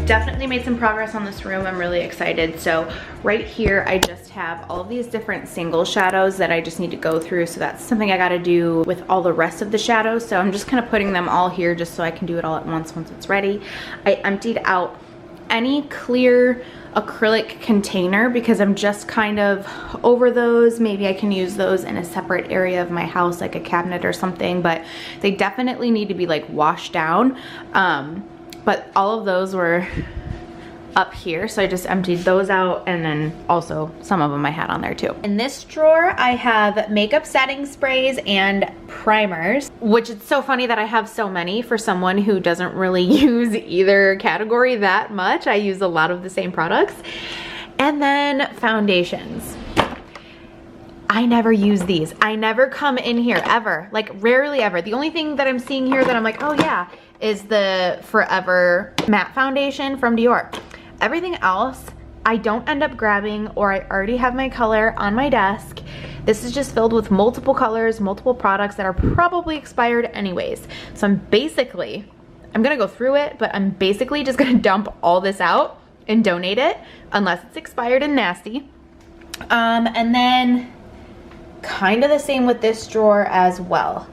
definitely made some progress on this room. I'm really excited. So right here, I just have all of these different single shadows that I just need to go through. So that's something I got to do with all the rest of the shadows. So I'm just kind of putting them all here just so I can do it all at once it's ready. I emptied out any clear acrylic container because I'm just kind of over those. Maybe I can use those in a separate area of my house, like a cabinet or something, but they definitely need to be like washed down. But all of those were up here, so I just emptied those out, and then also some of them I had on there too. In this drawer I have makeup setting sprays and primers, which it's so funny that I have so many for someone who doesn't really use either category that much. I use a lot of the same products. And then foundations. I never use these. I never come in here ever, like rarely ever. The only thing that I'm seeing here that I'm like, oh yeah, is the Forever Matte Foundation from Dior. Everything else, I don't end up grabbing, or I already have my color on my desk. This is just filled with multiple colors, multiple products that are probably expired anyways. So I'm gonna go through it, but I'm basically just gonna dump all this out and donate it, unless it's expired and nasty. And then kind of the same with this drawer as well.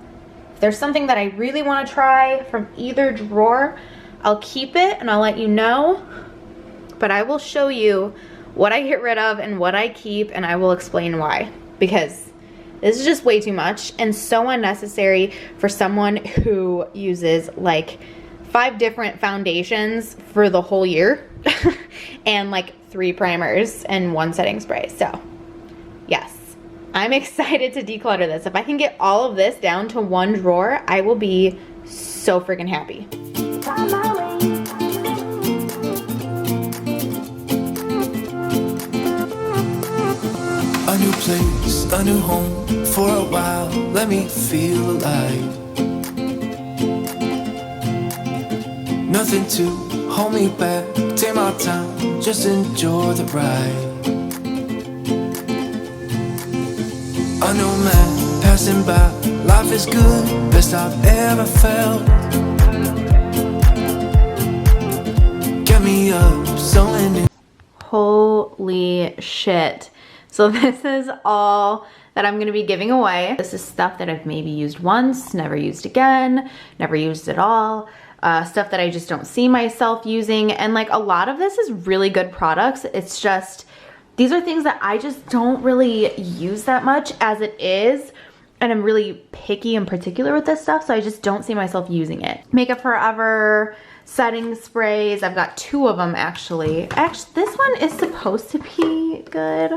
If there's something that I really want to try from either drawer, I'll keep it and I'll let you know, but I will show you what I get rid of and what I keep, and I will explain why, because this is just way too much and so unnecessary for someone who uses like 5 different foundations for the whole year and like 3 primers and 1 setting spray. So yes, I'm excited to declutter this. If I can get all of this down to 1 drawer, I will be so freaking happy. A new place, a new home, for a while, let me feel alive. Nothing to hold me back, take my time, just enjoy the ride. A new man passing by, life is good, best I've ever felt. Get me up, so in. Holy shit. So this is all that I'm gonna be giving away. This is stuff that I've maybe used once, never used again, never used at all. Stuff that I just don't see myself using. And like a lot of this is really good products. It's just, these are things that I just don't really use that much as it is. And I'm really picky and particular with this stuff, so I just don't see myself using it. Makeup Forever setting sprays. I've got 2 of them actually. Actually, this one is supposed to be good.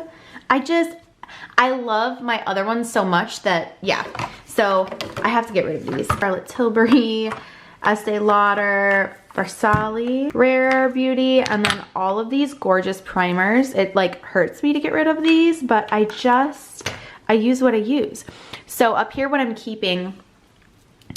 I love my other ones so much that, yeah. So I have to get rid of these. Charlotte Tilbury, Estee Lauder, Versailles, Rare Beauty, and then all of these gorgeous primers. It like hurts me to get rid of these, but I use what I use. So up here, what I'm keeping,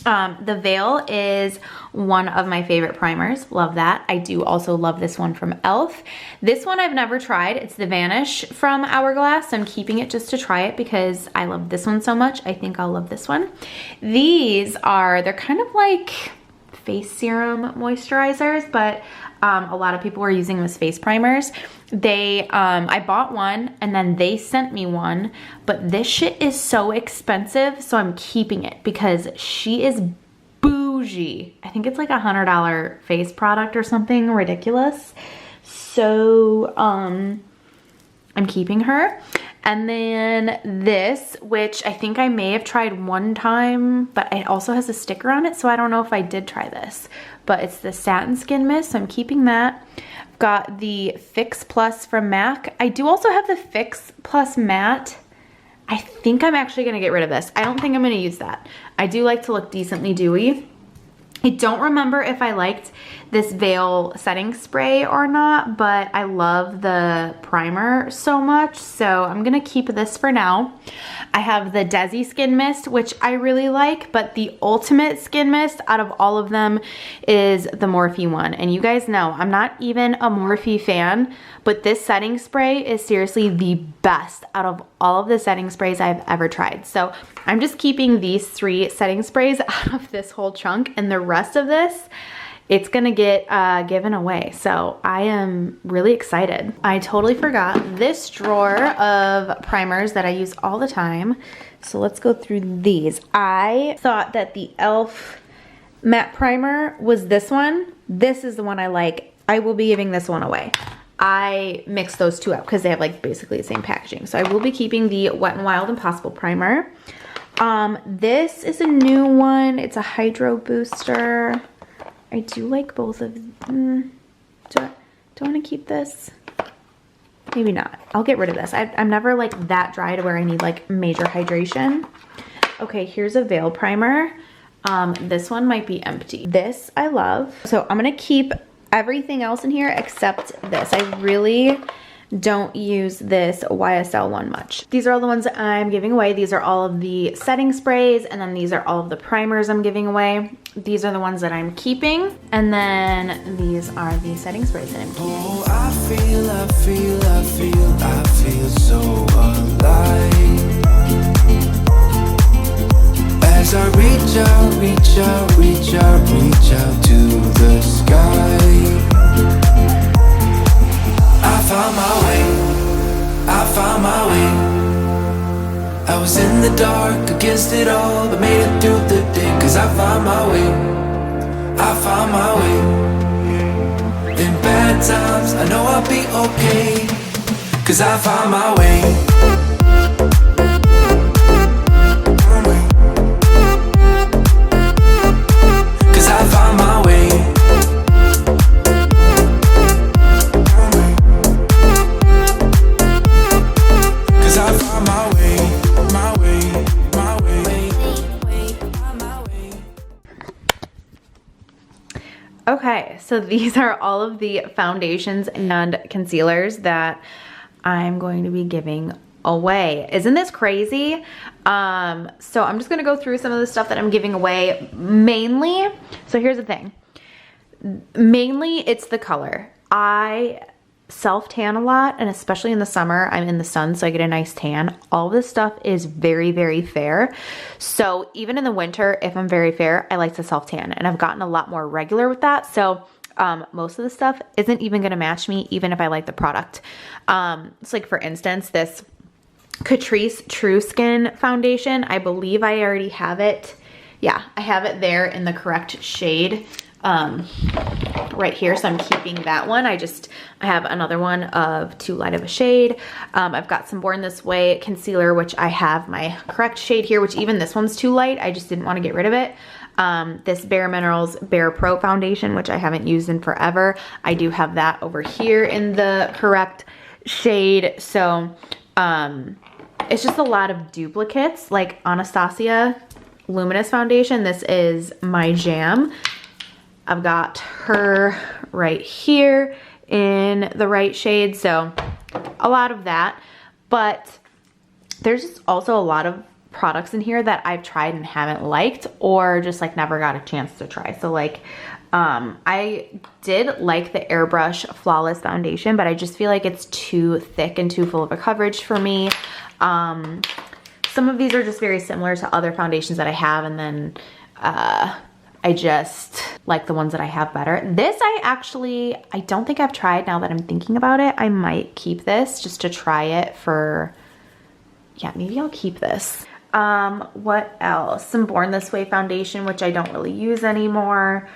the Veil is one of my favorite primers. Love that. I do also love this one from e.l.f. This one I've never tried. It's the Vanish from Hourglass. I'm keeping it just to try it because I love this one so much. I think I'll love this one. These they're kind of like face serum moisturizers, but a lot of people were using them as face primers. I bought one and then they sent me one, but this shit is so expensive, so I'm keeping it because she is bougie. I think it's like $100 face product or something ridiculous. So I'm keeping her. And then this, which I think I may have tried one time, but it also has a sticker on it, so I don't know if I did try this. But it's the Satin Skin Mist, so I'm keeping that. I've got the Fix Plus from MAC. I do also have the Fix Plus Matte. I think I'm actually gonna get rid of this. I don't think I'm gonna use that. I do like to look decently dewy. I don't remember if I liked this Veil setting spray or not, but I love the primer so much, so I'm gonna keep this for now. I have the Desi Skin Mist, which I really like, but the ultimate skin mist out of all of them is the Morphe one. And you guys know, I'm not even a Morphe fan, but this setting spray is seriously the best out of all of the setting sprays I've ever tried. So I'm just keeping these 3 setting sprays out of this whole chunk, and the rest of this it's gonna get given away. So I am really excited. I totally forgot this drawer of primers that I use all the time. So let's go through these. I thought that the e.l.f. matte primer was this one. This is the one I like. I will be giving this one away. I mixed those two up because they have like basically the same packaging. So I will be keeping the Wet n Wild Impossible primer. This is a new one. It's a hydro booster. I do like both of them. Do I want to keep this? Maybe not. I'll get rid of this. I'm never like that dry to where I need like major hydration. Okay, here's a Veil primer. This one might be empty. This I love. So I'm gonna keep everything else in here except this. I really don't use this YSL one much. These are all the ones that I'm giving away. These are all of the setting sprays, and then these are all of the primers I'm giving away. These are the ones that I'm keeping, and then these are the setting sprays that I'm keeping. Oh, I feel so alive. As I reach out to the sky. I found my way. I was in the dark against it all, but made it through the day. Cause I found my way. In bad times, I know I'll be okay. Cause I found my way. Okay, so these are all of the foundations and concealers that I'm going to be giving away. Isn't this crazy? So I'm just gonna go through some of the stuff that I'm giving away mainly. So here's the thing. Mainly it's the color. I self-tan a lot, and especially in the summer, I'm in the sun, so I get a nice tan. All this stuff is very, very fair. So even in the winter, if I'm very fair, I like to self-tan, and I've gotten a lot more regular with that. So most of the stuff isn't even gonna match me, even if I like the product. It's like, for instance, this Catrice True Skin foundation. I believe I already have it. Yeah, I have it there in the correct shade. Right here, so I'm keeping that one. I have another one of too light of a shade. I've got some Born This Way concealer, which I have my correct shade here, which even this one's too light. I just didn't want to get rid of it. This Bare Minerals Bare Pro foundation, which I haven't used in forever. I do have that over here in the correct shade. So it's just a lot of duplicates, like Anastasia Luminous foundation. This is my jam. I've got her right here in the right shade, so a lot of that. But there's just also a lot of products in here that I've tried and haven't liked, or just like never got a chance to try. So like I did like the Airbrush Flawless foundation, but I just feel like it's too thick and too full of a coverage for me. Some of these are just very similar to other foundations that I have, and then I just like the ones that I have better. This I don't think I've tried. Now that I'm thinking about it, I might keep this just to try it for, yeah, maybe I'll keep this. What else? Some Born This Way foundation, which I don't really use anymore.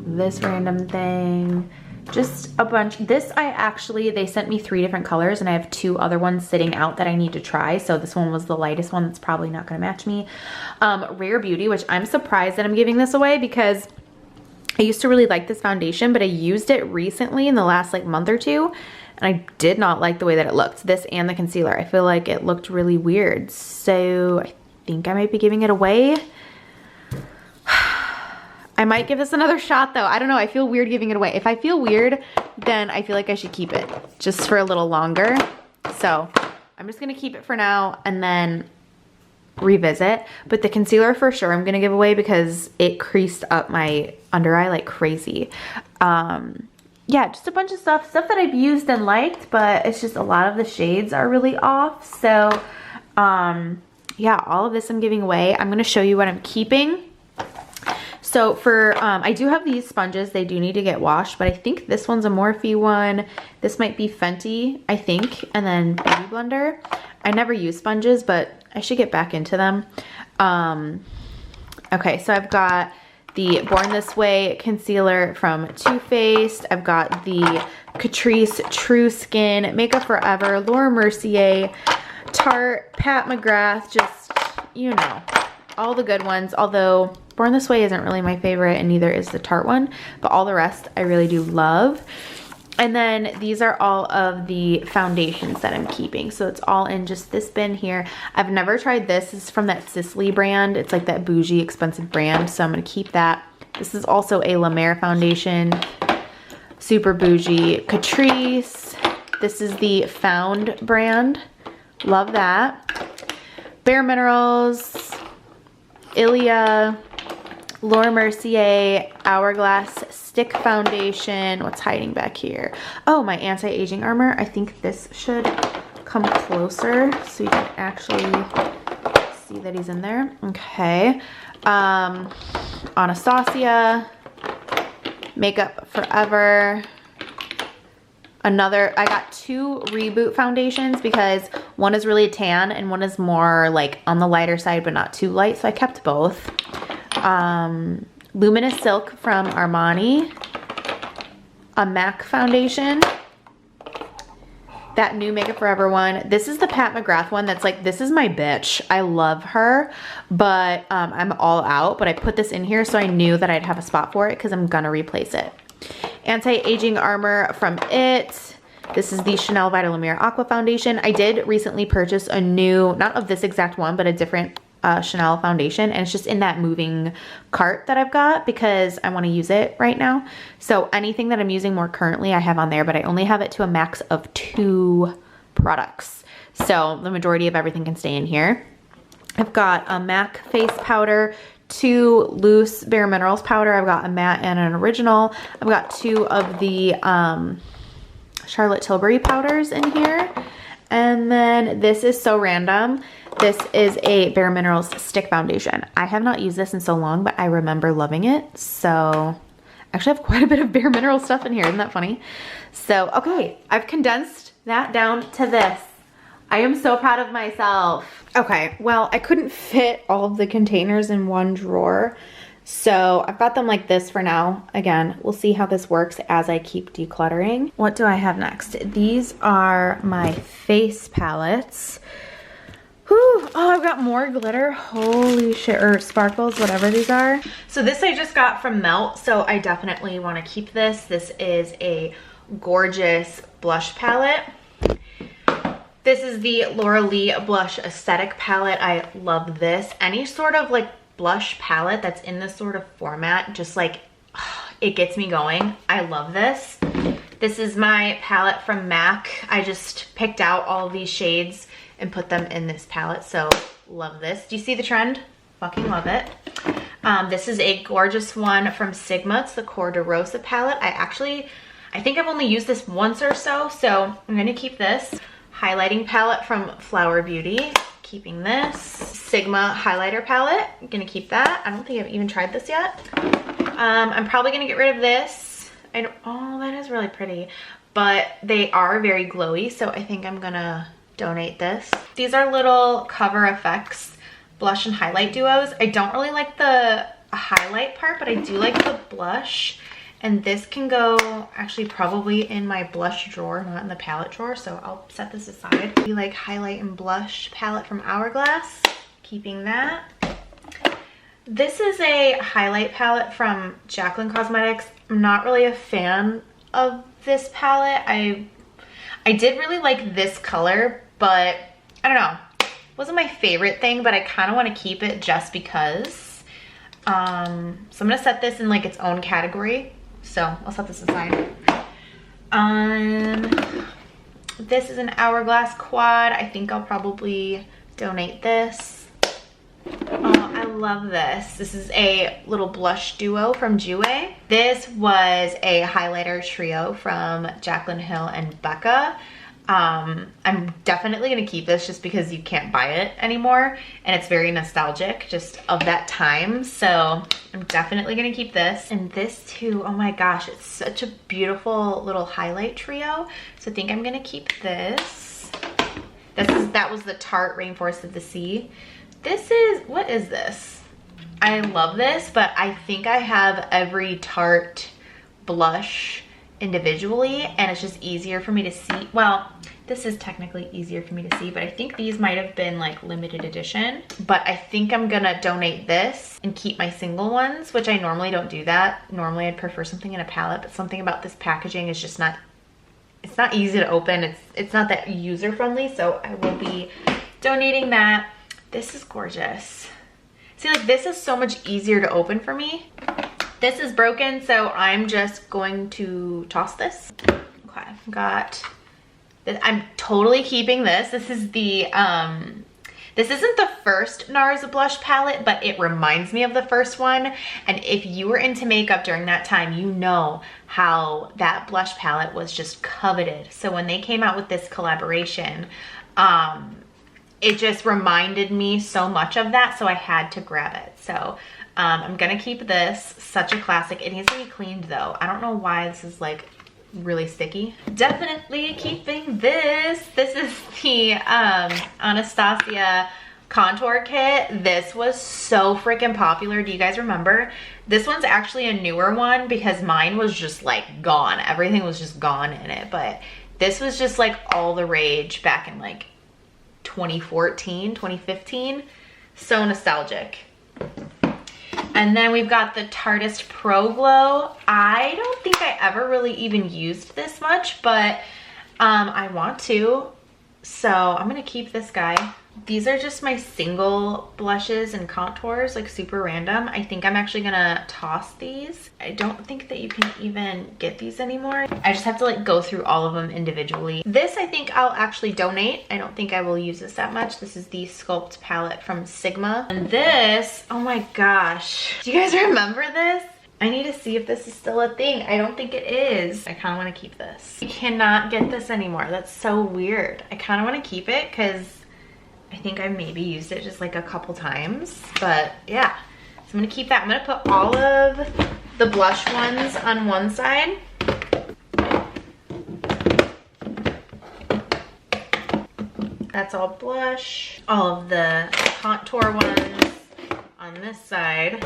This random thing. Just a bunch. This they sent me 3 different colors, and I have 2 other ones sitting out that I need to try. So this one was the lightest one. That's probably not going to match me. Rare Beauty, which I'm surprised that I'm giving this away because I used to really like this foundation, but I used it recently in the last like month or 2, and I did not like the way that it looked. This and the concealer. I feel like it looked really weird. So I think I might be giving it away. I might give this another shot though. I don't know. I feel weird giving it away. If I feel weird, then I feel like I should keep it just for a little longer. So I'm just going to keep it for now and then revisit. But the concealer for sure I'm going to give away because it creased up my under eye like crazy. Yeah, just a bunch of stuff that I've used and liked, but it's just a lot of the shades are really off. So yeah, all of this I'm giving away. I'm going to show you what I'm keeping. So for, I do have these sponges. They do need to get washed, but I think this one's a Morphe one. This might be Fenty, I think, and then Baby Blender. I never use sponges, but I should get back into them. Okay, so I've got the Born This Way concealer from Too Faced. I've got the Catrice True Skin, Makeup Forever, Laura Mercier, Tarte, Pat McGrath, just, you know, all the good ones. Although Born This Way isn't really my favorite, and neither is the Tarte one, but all the rest I really do love. And then these are all of the foundations that I'm keeping. So it's all in just this bin here. I've never tried this. This is from that Sisley brand. It's like that bougie, expensive brand. So I'm going to keep that. This is also a La Mer foundation. Super bougie. Catrice. This is the Found brand. Love that. Bare Minerals. Ilia. Laura Mercier Hourglass Stick Foundation. What's hiding back here? Oh, my anti-aging armor. I think this should come closer so you can actually see that he's in there. Okay. Anastasia Makeup Forever. I got 2 Reboot foundations because one is really tan and one is more like on the lighter side but not too light, so I kept both. Luminous Silk from Armani, a MAC foundation, that new Makeup Forever one. This is the Pat McGrath one that's like, this is my bitch. I love her, but I'm all out, but I put this in here so I knew that I'd have a spot for it because I'm gonna replace it. Anti-Aging Armor from It. This is the Chanel Vita Lumiere Aqua Foundation. I did recently purchase a new, not of this exact one, but a different Chanel foundation, and it's just in that moving cart that I've got because I want to use it right now. So anything that I'm using more currently I have on there, but I only have it to a max of 2 products. So the majority of everything can stay in here. I've got a MAC face powder, 2 loose Bare Minerals powder. I've got a matte and an original. I've got 2 of the Charlotte Tilbury powders in here. And then this is so random. This is a Bare Minerals stick foundation. I have not used this in so long, but I remember loving it. So I actually have quite a bit of Bare Minerals stuff in here. Isn't that funny? So, okay, I've condensed that down to this. I am so proud of myself. Okay, well, I couldn't fit all of the containers in one drawer. So I've got them like this for now. Again, we'll see how this works as I keep decluttering. What do I have next? These are my face palettes. Whew. Oh, I've got more glitter. Holy shit, or sparkles, whatever these are. So this I just got from Melt, so I definitely want to keep this. This is a gorgeous blush palette. This is the Laura Lee Blush Aesthetic palette. I love this. Any sort of like blush palette that's in this sort of format, just like, it gets me going. I love this. This is my palette from MAC. I just picked out all of these shades and put them in this palette, so love this. Do you see the trend? Fucking love it. This is a gorgeous one from Sigma. It's the Cor de Rosa palette. I think I've only used this once or so I'm gonna keep this. Highlighting palette from Flower Beauty. Keeping this. Sigma highlighter palette. I'm gonna keep that. I don't think I've even tried this yet. I'm probably gonna get rid of this. Oh, that is really pretty. But they are very glowy, so I think I'm gonna donate this. These are little Cover FX blush and highlight duos. I don't really like the highlight part, but I do like the blush. And this can go actually probably in my blush drawer, not in the palette drawer, so I'll set this aside. We like highlight and blush palette from Hourglass, keeping that. This is a highlight palette from Jaclyn Cosmetics. I'm not really a fan of this palette. I did really like this color, but I don't know. It wasn't my favorite thing, but I kind of want to keep it just because. So I'm gonna set this in like its own category. So I'll set this aside. This is an Hourglass quad. I think I'll probably donate this. Oh, I love this. This is a little blush duo from Jouer. This was a highlighter trio from Jaclyn Hill and Becca. I'm definitely gonna keep this just because you can't buy it anymore, and it's very nostalgic just of that time. So I'm definitely gonna keep this. And this too, oh my gosh, it's such a beautiful little highlight trio. So I think I'm gonna keep this. That was the Tarte Rainforest of the Sea. This is, what is this? I love this, but I think I have every Tarte blush individually, and it's just easier for me to see. Well, this is technically easier for me to see, but I think these might have been like limited edition. But I think I'm gonna donate this and keep my single ones, which I normally don't do that. Normally I'd prefer something in a palette, but something about this packaging is just not, it's not easy to open. It's not that user friendly, so I will be donating that. This is gorgeous. See, like this is so much easier to open for me. This is broken, so I'm just going to toss this. Okay, got this. I'm totally keeping this. This is the, this isn't the first Nars blush palette, but it reminds me of the first one. And if you were into makeup during that time, you know how that blush palette was just coveted. So when they came out with this collaboration, it just reminded me so much of that, so I had to grab it. So I'm gonna keep this. Such a classic. It needs to be cleaned though. I don't know why this is like really sticky. Definitely keeping this. This is the Anastasia Contour Kit. This was so freaking popular. Do you guys remember? This one's actually a newer one because mine was just like gone. Everything was just gone in it, but this was just like all the rage back in like 2014, 2015. So nostalgic. And then we've got the Tarteist Pro Glow. I don't think I ever really even used this much, but I want to. So I'm gonna keep this guy. These are just my single blushes and contours, like super random. I think I'm actually gonna toss these. I don't think that you can even get these anymore. I just have to like go through all of them individually. This I think I'll actually donate. I don't think I will use this that much. This is the Sculpt Palette from Sigma. And this, oh my gosh. Do you guys remember this? I need to see if this is still a thing. I don't think it is. I kind of want to keep this. You cannot get this anymore. That's so weird. I kind of want to keep it because I think I maybe used it just like a couple times, but yeah. So I'm gonna keep that. I'm gonna put all of the blush ones on one side. That's all blush. All of the contour ones on this side.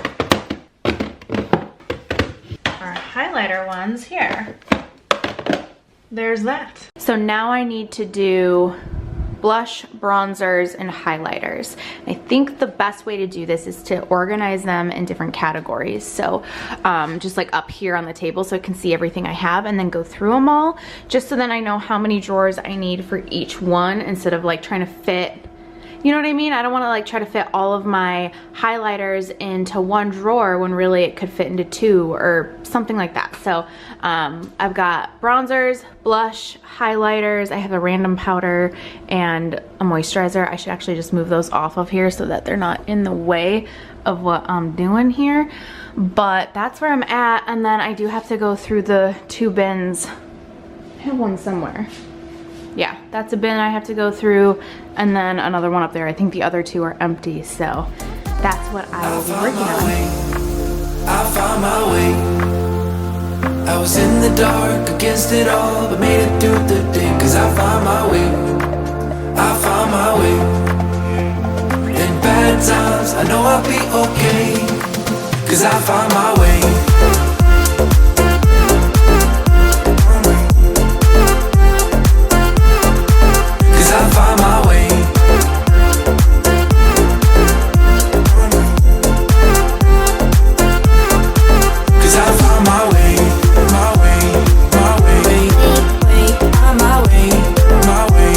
Our highlighter ones here. There's that. So now I need to do blush, bronzers, and highlighters. I think the best way to do this is to organize them in different categories. So just like up here on the table so I can see everything I have, and then go through them all just so then I know how many drawers I need for each one instead of like trying to fit, you know what I mean? I don't want to like try to fit all of my highlighters into one drawer when really it could fit into two or something like that. So I've got bronzers, blush, highlighters. I have a random powder and a moisturizer. I should actually just move those off of here so that they're not in the way of what I'm doing here. But that's where I'm at. And then I do have to go through the two bins. I have one somewhere. Yeah, that's a bin I have to go through, and then another one up there. I think the other two are empty, so that's what I will be working on. I found my way. I was in the dark against it all, but made it through the day. Cause I found my way. I found my way. In bad times, I know I'll be okay. Cause I found my way. I find my way. Cause I found my way, my way, my way, my way, my way.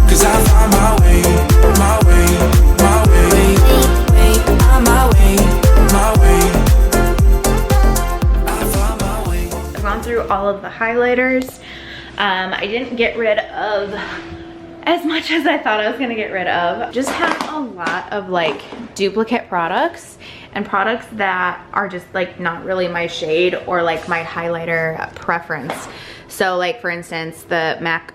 Cause I found my way, my way, my way, my way, my way. I found my way. I've gone through all of the highlighters. I didn't get rid of as much as I thought I was gonna get rid of. Just have a lot of like duplicate products and products that are just like not really my shade or like my highlighter preference. So like for instance, the MAC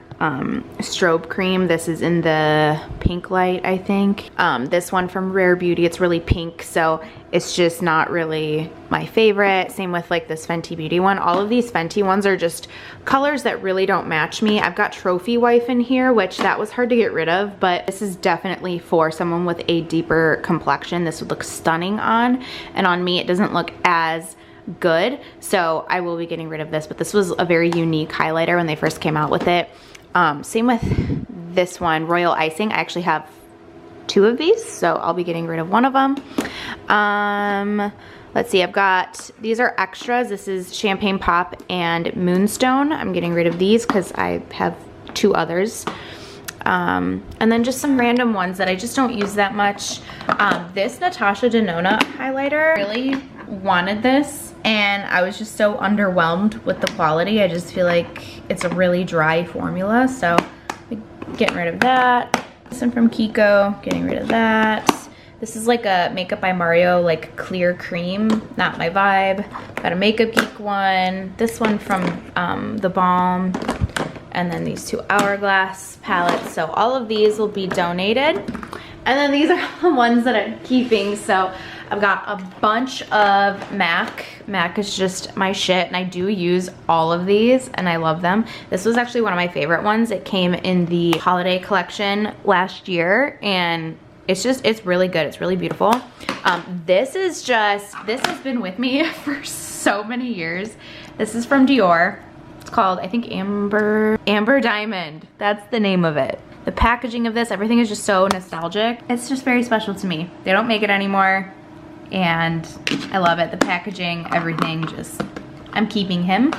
strobe cream, this is in the pink light, I think. This one from Rare Beauty, it's really pink, so it's just not really my favorite. Same with like this Fenty Beauty one. All of these Fenty ones are just colors that really don't match me. I've got Trophy Wife in here, which that was hard to get rid of, but this is definitely for someone with a deeper complexion. This would look stunning on, and on me it doesn't look as good, so I will be getting rid of this. But this was a very unique highlighter when they first came out with it. Same with this one, Royal Icing. I actually have 2 of these, so I'll be getting rid of one of them. Let's see, I've got, these are extras. This is Champagne Pop and Moonstone. I'm getting rid of these because I have 2 others. And then just some random ones that I just don't use that much. This Natasha Denona highlighter, I really wanted this, and I was just so underwhelmed with the quality. I just feel like it's a really dry formula, so getting rid of that. This one from Kiko, getting rid of that. This is like a Makeup by Mario, like clear cream, not my vibe. Got a Makeup Geek one. This one from The Balm. And then these 2 Hourglass palettes. So all of these will be donated. And then these are the ones that I'm keeping. So I've got a bunch of MAC. MAC is just my shit, and I do use all of these, and I love them. This was actually one of my favorite ones. It came in the holiday collection last year, and it's really good. It's really beautiful. This has been with me for so many years. This is from Dior. It's called, I think, Amber Diamond. That's the name of it. The packaging of this, everything is just so nostalgic. It's just very special to me. They don't make it anymore, and I love it. The packaging, everything, just, I'm keeping him.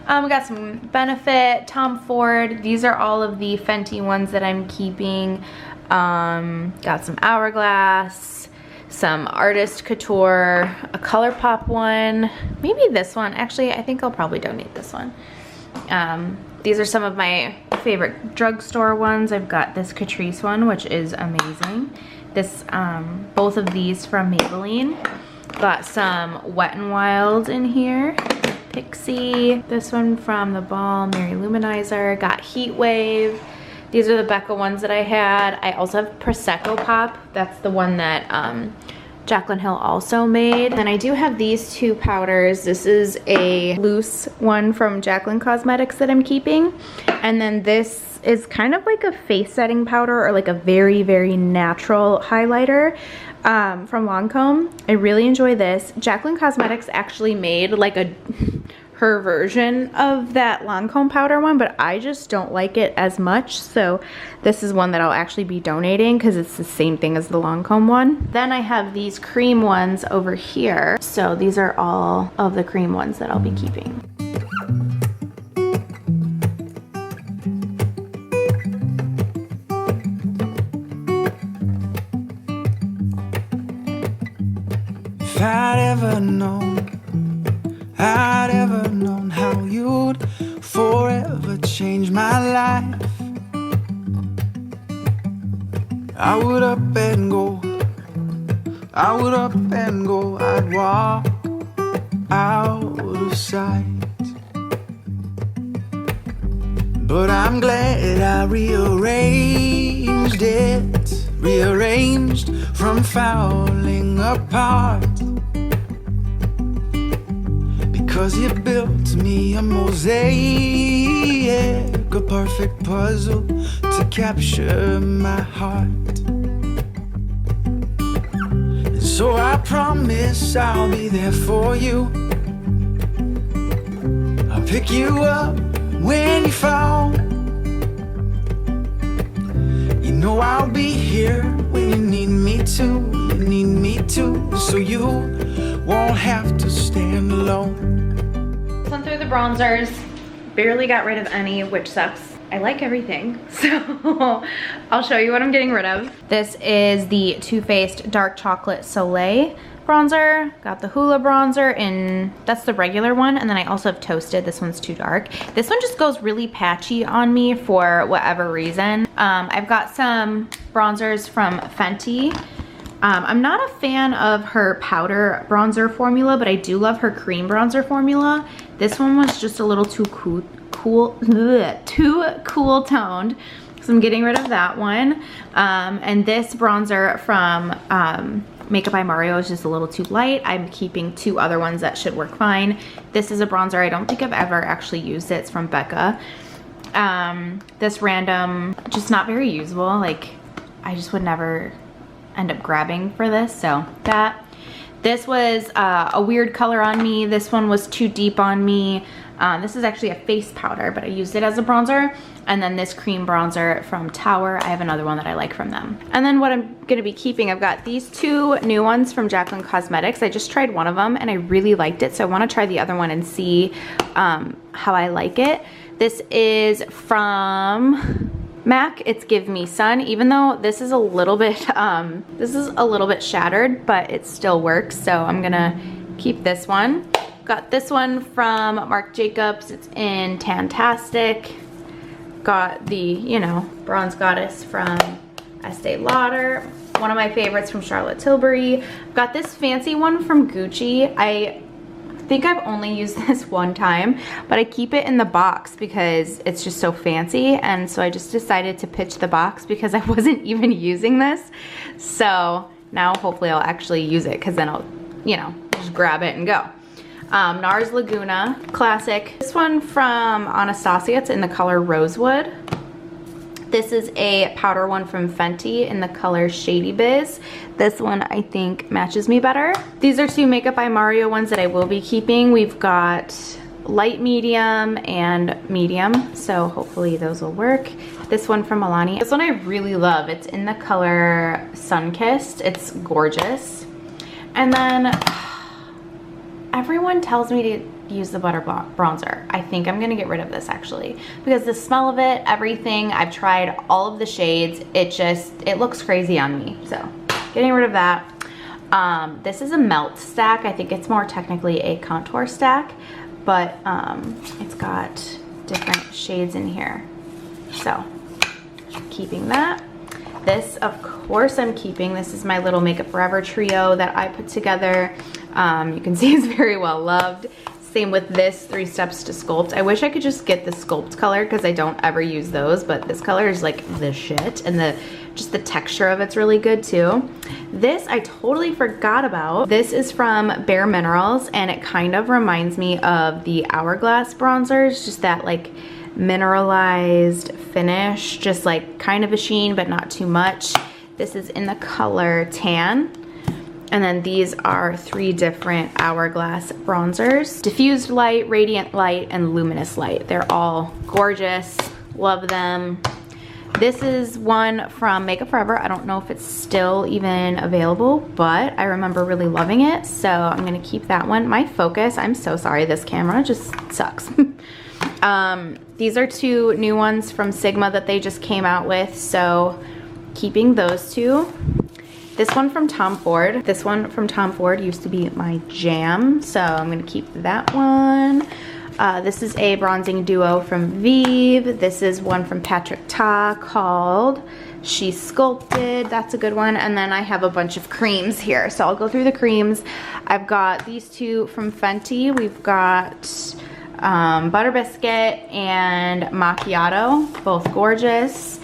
We got some Benefit, Tom Ford. These are all of the Fenty ones that I'm keeping. Got some Hourglass, some Artist Couture, a ColourPop one, maybe this one. Actually, I think I'll probably donate this one. These are some of my favorite drugstore ones. I've got this Catrice one, which is amazing. This, both of these from Maybelline. Got some Wet n Wild in here. Pixie. This one from The Balm, Mary Luminizer. Got Heat Wave. These are the Becca ones that I had. I also have Prosecco Pop. That's the one that Jaclyn Hill also made. Then I do have these 2 powders. This is a loose one from Jaclyn Cosmetics that I'm keeping. And then this is kind of like a face setting powder, or like a very, very natural highlighter from Lancome. I really enjoy this. Jaclyn Cosmetics actually made like her version of that Lancome powder one, but I just don't like it as much, so this is one that I'll actually be donating because it's the same thing as the Lancome one. Then I have these cream ones over here, so these are all of the cream ones that I'll be keeping. If I'd ever known how you'd forever change my life, I would up and go, I'd walk out of sight. But I'm glad I rearranged from falling apart. Because you built me a mosaic, a perfect puzzle to capture my heart. And so I promise I'll be there for you. I'll pick you up when you fall. You know I'll be here when you need me to, so you won't have to stand alone. Went through the bronzers, barely got rid of any, which sucks. I like everything, so I'll show you what I'm getting rid of. This is the Too Faced Dark Chocolate Soleil bronzer. Got the Hoola bronzer in, that's the regular one, and then I also have Toasted. This one's too dark. This one just goes really patchy on me for whatever reason. I've got some bronzers from Fenty. I'm not a fan of her powder bronzer formula, but I do love her cream bronzer formula. This one was just a little too cool toned, so I'm getting rid of that one. And this bronzer from Makeup by Mario is just a little too light. I'm keeping 2 other ones that should work fine. This is a bronzer. I don't think I've ever actually used it. It's from Becca. This random, just not very usable. Like, I just would never end up grabbing for this, so that. This was a weird color on me. This one was too deep on me. This is actually a face powder, but I used it as a bronzer. And then this cream bronzer from Tower. I have another one that I like from them. And then what I'm gonna be keeping, I've got these 2 new ones from Jaclyn Cosmetics. I just tried one of them and I really liked it, so I wanna try the other one and see how I like it. This is from MAC. It's Give Me Sun, even though this is a little bit shattered, but it still works, so I'm gonna keep this one. Got this one from Marc Jacobs. It's in Tantastic. Got the, you know, Bronze Goddess from Estee Lauder. One of my favorites from Charlotte Tilbury. Got this fancy one from Gucci. I think I've only used this one time, but I keep it in the box because it's just so fancy, and so I just decided to pitch the box because I wasn't even using this. So now hopefully I'll actually use it, because then I'll, you know, just grab it and go. Nars Laguna, classic. This one from Anastasia, it's in the color Rosewood. This is a powder one from Fenty in the color Shady Biz. This one I think matches me better. These are 2 Makeup by Mario ones that I will be keeping. We've got light medium and medium, so hopefully those will work. This one from Milani. This one I really love. It's in the color Sunkissed. It's gorgeous. And then everyone tells me to use the butter bronzer. I think I'm gonna get rid of this actually, because the smell of it, everything, I've tried all of the shades, it looks crazy on me, so getting rid of that. This is a melt stack. I think it's more technically a contour stack, but it's got different shades in here, so keeping that. This, of course, I'm keeping. This is my little Makeup Forever trio that I put together. You can see it's very well loved. Same with this 3 Steps to Sculpt. I wish I could just get the Sculpt color, because I don't ever use those, but this color is like the shit, and just the texture of it's really good too. This I totally forgot about. This is from Bare Minerals, and it kind of reminds me of the Hourglass bronzers, just that like mineralized finish, just like kind of a sheen but not too much. This is in the color Tan. And then these are 3 different Hourglass bronzers. Diffused Light, Radiant Light, and Luminous Light. They're all gorgeous, love them. This is one from Makeup Forever. I don't know if it's still even available, but I remember really loving it, so I'm gonna keep that one. My focus, I'm so sorry, this camera just sucks. These are 2 new ones from Sigma that they just came out with, so keeping those 2. This one from Tom Ford. This one from Tom Ford used to be my jam, so I'm gonna keep that one. This is a bronzing duo from Vive. This is one from Patrick Ta called She Sculpted. That's a good one. And then I have a bunch of creams here, so I'll go through the creams. I've got these 2 from Fenty. We've got Butter Biscuit and Macchiato, both gorgeous.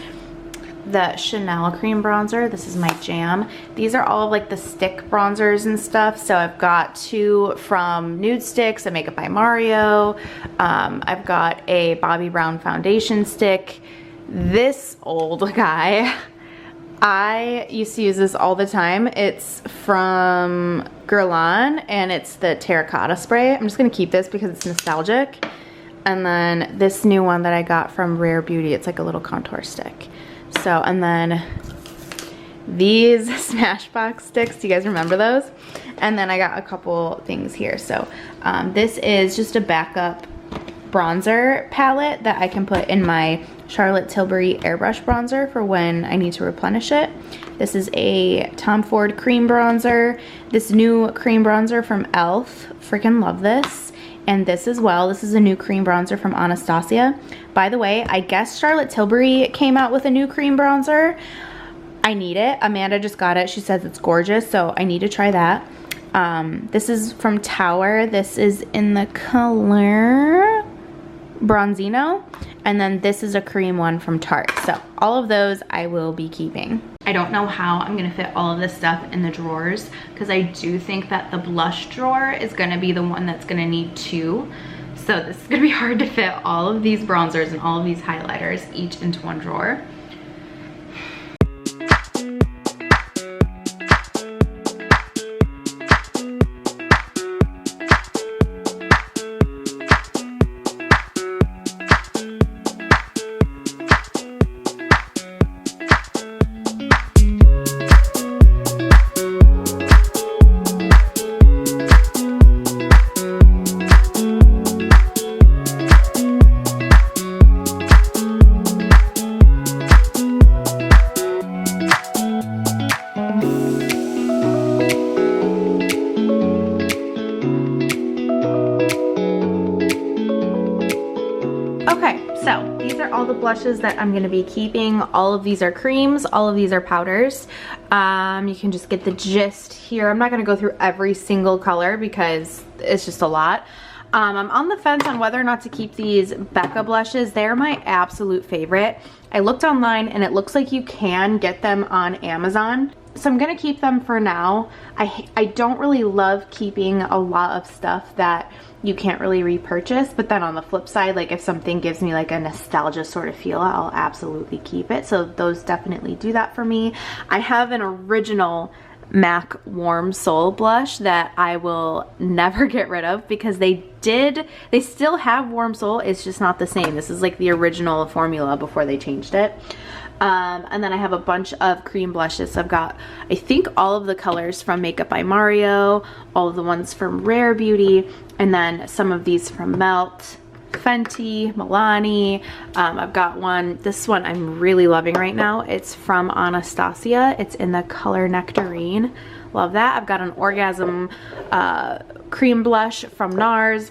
The Chanel cream bronzer, this is my jam. These are all of like the stick bronzers and stuff. So I've got 2 from Nude Sticks, a Makeup by Mario. I've got a Bobbi Brown foundation stick. This old guy, I used to use this all the time. It's from Guerlain, and it's the terracotta spray. I'm just gonna keep this because it's nostalgic. And then this new one that I got from Rare Beauty, it's like a little contour stick. So, and then these Smashbox sticks, do you guys remember those? And then I got a couple things here. So this is just a backup bronzer palette that I can put in my Charlotte Tilbury Airbrush bronzer for when I need to replenish it. This is a Tom Ford cream bronzer. This new cream bronzer from e.l.f. Freaking love this. And this as well. This is a new cream bronzer from Anastasia. By the way, I guess Charlotte Tilbury came out with a new cream bronzer. I need it. Amanda just got it. She says it's gorgeous, so I need to try that. This is from Tower. This is in the color Bronzino. And then this is a cream one from Tarte. So all of those I will be keeping. I don't know how I'm gonna fit all of this stuff in the drawers, because I do think that the blush drawer is gonna be the one that's gonna need 2. So this is gonna be hard to fit all of these bronzers and all of these highlighters each into one drawer. Blushes that I'm going to be keeping. All of these are creams, all of these are powders. You can just get the gist here. I'm not going to go through every single color because it's just a lot. I'm on the fence on whether or not to keep these Becca blushes. They're my absolute favorite. I looked online and it looks like you can get them on Amazon. So I'm going to keep them for now. I don't really love keeping a lot of stuff that you can't really repurchase, but then on the flip side, like if something gives me like a nostalgia sort of feel, I'll absolutely keep it. So those definitely do that for me. I have an original MAC Warm Soul blush that I will never get rid of because they still have Warm Soul, it's just not the same. This is like the original formula before they changed it. And then I have a bunch of cream blushes. So I've got, I think, all of the colors from Makeup by Mario, all of the ones from Rare Beauty, and then some of these from Melt, Fenty, Milani. I've got one, this one I'm really loving right now. It's from Anastasia. It's in the color Nectarine. Love that. I've got an Orgasm cream blush from Nars.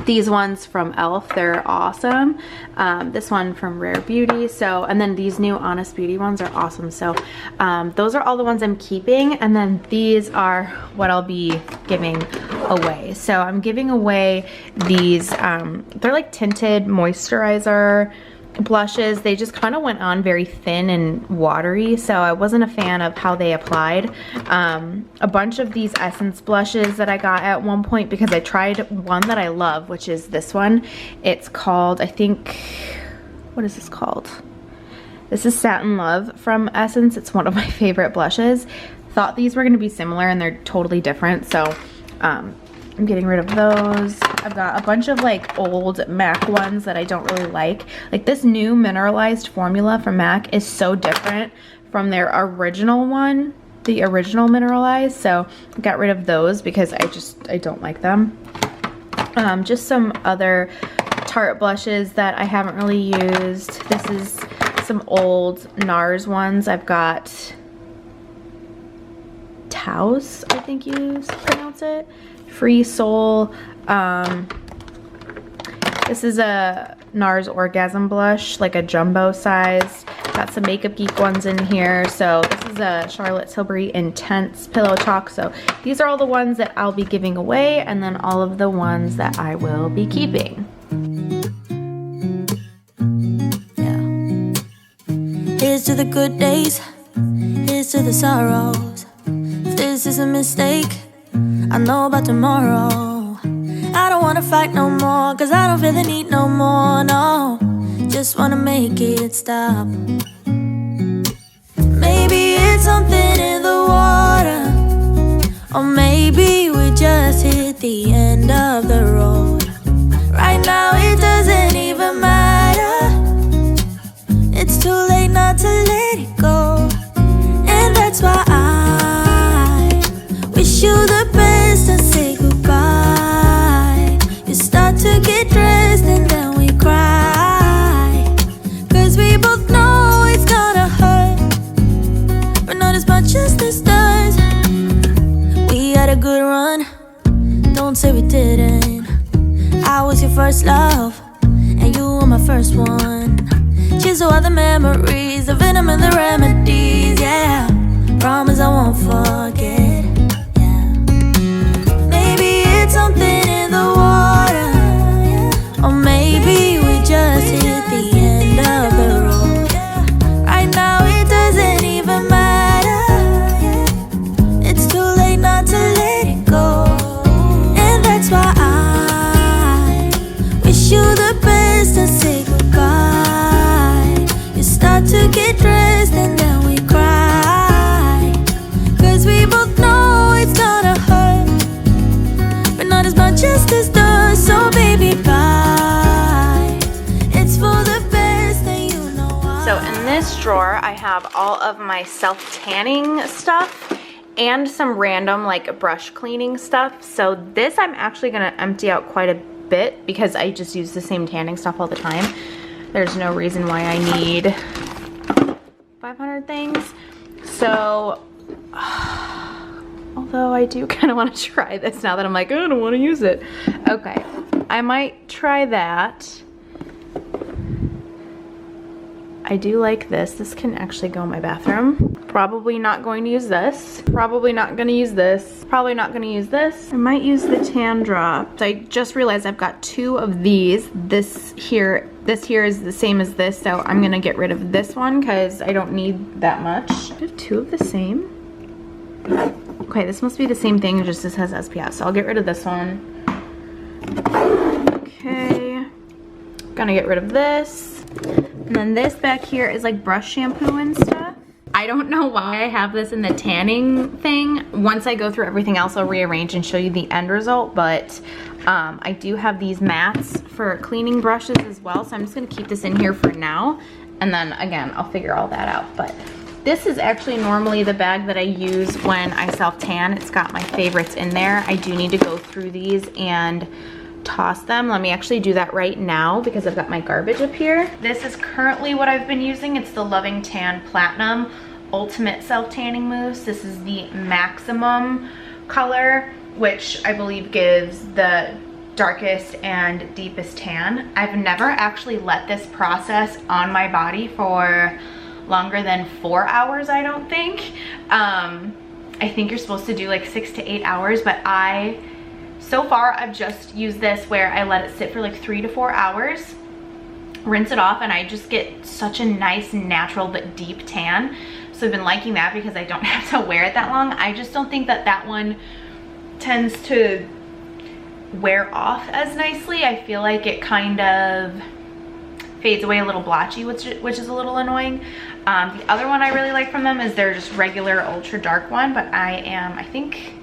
These ones from e.l.f. they're awesome. This one from Rare Beauty. So, and then these new Honest Beauty ones are awesome. So those are all the ones I'm keeping, and then these are what I'll be giving away. So I'm giving away these, they're like tinted moisturizer blushes. They just kind of went on very thin and watery, so I wasn't a fan of how they applied. A bunch of these Essence blushes that I got at one point because I tried one that I love, which is this one. It's called, I think, what is this called? This is Satin Love from Essence. It's one of my favorite blushes. Thought these were going to be similar and they're totally different, so I'm getting rid of those. I've got a bunch of like old MAC ones that I don't really like. Like this new mineralized formula from MAC is so different from their original one, the original mineralized. So I got rid of those because I don't like them. Just some other Tarte blushes that I haven't really used. This is some old Nars ones. I've got Taos, I think you pronounce it. Free Soul. This is a Nars Orgasm blush, like a jumbo size. Got some Makeup Geek ones in here. So this is a Charlotte Tilbury Intense Pillow Talk. So these are all the ones that I'll be giving away, and then all of the ones that I will be keeping. Yeah. Here's to the good days. Here's to the sorrows. If this is a mistake, I know about tomorrow. I don't wanna fight no more, cause I don't feel the need no more, no. Just wanna make it stop. Maybe it's something in the water, or maybe we just hit the end of the road. Right now it doesn't even matter. It's too late not to let it go. And that's why I wish you the best and say goodbye. You start to get dressed and then we cry, cause we both know it's gonna hurt, but not as much as this does. We had a good run, don't say we didn't. I was your first love, and you were my first one. Cheers to all the memories, the venom and the remedies. about to get dressed and then we cry. Cause we both know it's gonna hurt, but not as much as this does. So baby, bye. It's for the best and you know why. So in this drawer, I have all of my self-tanning stuff and some random like brush cleaning stuff. So this I'm actually gonna empty out quite a bit because I just use the same tanning stuff all the time. There's no reason why I need 500 things. So, although I do kind of want to try this now that I'm like, oh, I don't want to use it. Okay, I might try that. I do like this. This can actually go in my bathroom. Probably not going to use this. Probably not going to use this. Probably not going to use this. I might use the tan drop. So I just realized I've got 2 of these. This here is the same as this, so I'm going to get rid of this one because I don't need that much. I have 2 of the same. Okay, this must be the same thing, just this has SPF, so I'll get rid of this one. Okay. Gonna get rid of this. And then this back here is like brush shampoo and stuff. I don't know why I have this in the tanning thing. Once I go through everything else, I'll rearrange and show you the end result, but I do have these mats for cleaning brushes as well, so I'm just gonna keep this in here for now, and then again, I'll figure all that out. But this is actually normally the bag that I use when I self-tan. It's got my favorites in there. I do need to go through these and toss them. Let me actually do that right now because I've got my garbage up here. This is currently what I've been using. It's the Loving Tan Platinum Ultimate Self-Tanning Mousse. This is the maximum color, which I believe gives the darkest and deepest tan. I've never actually let this process on my body for longer than 4 hours, I don't think. I think you're supposed to do like 6 to 8 hours, but so far I've just used this where I let it sit for like 3 to 4 hours, rinse it off, and I just get such a nice natural but deep tan. So I've been liking that because I don't have to wear it that long. I just don't think that that one tends to wear off as nicely. I feel like it kind of fades away a little blotchy, which is a little annoying. The other one I really like from them is their just regular ultra dark one, but I think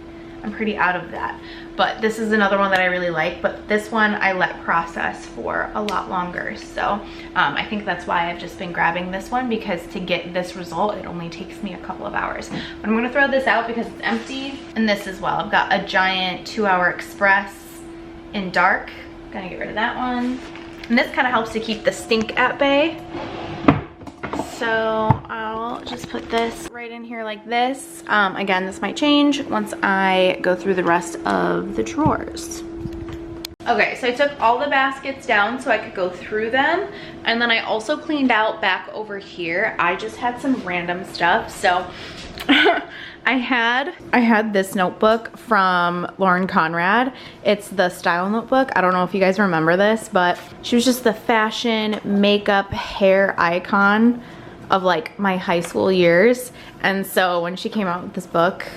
I'm pretty out of that. But this is another one that I really like, but this one I let process for a lot longer. So I think that's why I've just been grabbing this one, because to get this result, it only takes me a couple of hours. But I'm gonna throw this out because it's empty. And this as well, I've got a giant 2-hour express in dark. Gonna get rid of that one. And this kind of helps to keep the stink at bay. So I'll just put this right in here like this. Again, this might change once I go through the rest of the drawers. Okay, so I took all the baskets down so I could go through them. And then I also cleaned out back over here. I just had some random stuff. So I had this notebook from Lauren Conrad. It's the style notebook. I don't know if you guys remember this, but she was just the fashion, makeup, hair icon of like my high school years. And so when she came out with this book,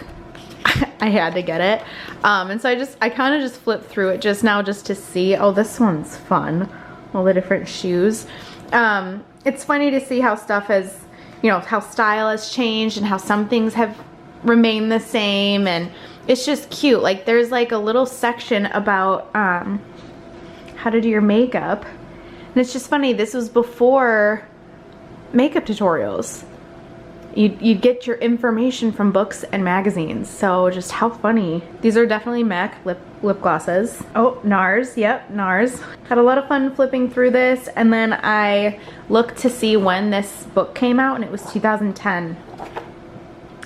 I had to get it. And so I kind of just flipped through it just now just to see, oh, this one's fun. All the different shoes. It's funny to see how stuff has, you know, how style has changed and how some things have remained the same, and it's just cute. Like there's like a little section about how to do your makeup, and it's just funny. This was before makeup tutorials. You'd get your information from books and magazines, so just how funny. These are definitely MAC lip glosses. Oh, Nars, yep, Nars. Had a lot of fun flipping through this, and then I looked to see when this book came out, and it was 2010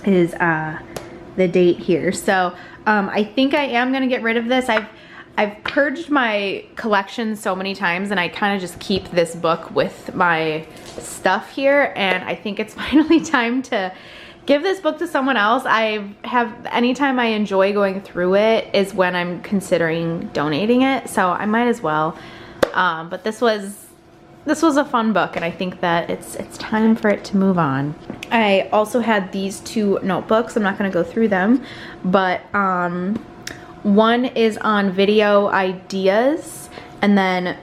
is the date here. So I think I am gonna get rid of this. I've purged my collection so many times, and I kind of just keep this book with my stuff here, and I think it's finally time to give this book to someone else. Anytime I enjoy going through it is when I'm considering donating it, so I might as well. But this was a fun book, and I think that it's time for it to move on. I also had these 2 notebooks. I'm not gonna go through them, but one is on video ideas, and then